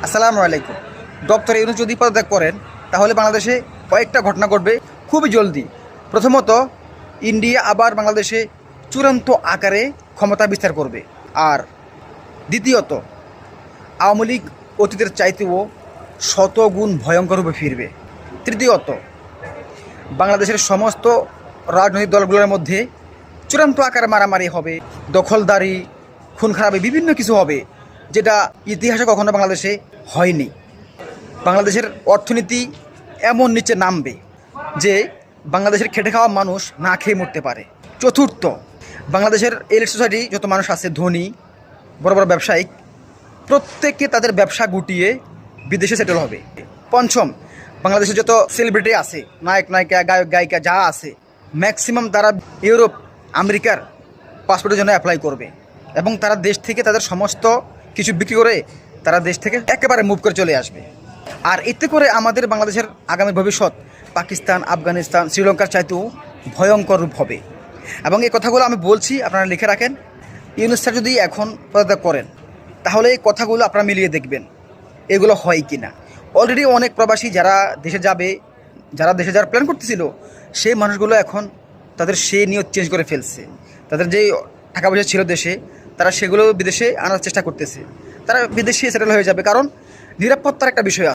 আসসালামু আলাইকুম। ডক্টর ইউনূস যদি পদত্যাগ করেন তাহলে বাংলাদেশে কয়েকটা ঘটনা ঘটবে খুবই জলদি। প্রথমত, ইন্ডিয়া আবার বাংলাদেশে চূড়ান্ত আকারে ক্ষমতা বিস্তার করবে। আর দ্বিতীয়ত, আওয়ামী লীগ অতীতের চাইতেও শতগুণ ভয়ঙ্কর রূপে ফিরবে। তৃতীয়ত, বাংলাদেশের সমস্ত রাজনৈতিক দলগুলোর মধ্যে চূড়ান্ত আকারে মারামারি হবে, দখলদারি, খুন খারাপি, বিভিন্ন কিছু হবে যেটা ইতিহাসে কখনো বাংলাদেশে হয়নি। বাংলাদেশের অর্থনীতি এমন নিচে নামবে যে বাংলাদেশের খেটে খাওয়া মানুষ না খেয়ে মরতে পারে। চতুর্থ, বাংলাদেশের এলিট সোসাইটি যত মানুষ আছে, ধনী বড় বড় ব্যবসায়িক, প্রত্যেকে তাদের ব্যবসা গুটিয়ে বিদেশে সেটেল হবে। পঞ্চম, বাংলাদেশের যত সেলিব্রিটি আছে, নায়ক নায়িকা, গায়ক গায়িকা যা আছে, ম্যাক্সিমাম তারা ইউরোপ আমেরিকার পাসপোর্টের জন্য অ্যাপ্লাই করবে এবং তারা দেশ থেকে তাদের সমস্ত কিছু বিক্রি করে তারা দেশ থেকে একেবারে মুভ করে চলে আসবে। আর এতে করে আমাদের বাংলাদেশের আগামী ভবিষ্যৎ পাকিস্তান, আফগানিস্তান, শ্রীলঙ্কার চাইতেও ভয়ঙ্কর রূপ হবে। এবং এই কথাগুলো আমি বলছি, আপনারা লিখে রাখেন। ইউনূস স্যার যদি এখন পদত্যাগ করেন তাহলে এই কথাগুলো আপনারা মিলিয়ে দেখবেন এগুলো হয় কি না। অলরেডি অনেক প্রবাসী যারা দেশে যাবে, যারা দেশে যাওয়ার প্ল্যান করতেছিল, সেই মানুষগুলো এখন তাদের সেই নিয়ত চেঞ্জ করে ফেলছে। তাদের যেই টাকা পয়সা ছিল দেশে, তারা সেগুলো বিদেশে আনার চেষ্টা করতেছে। তারা বিদেশে সেটেল হয়ে যাবে, কারণ নিরাপত্তার একটা বিষয় আছে।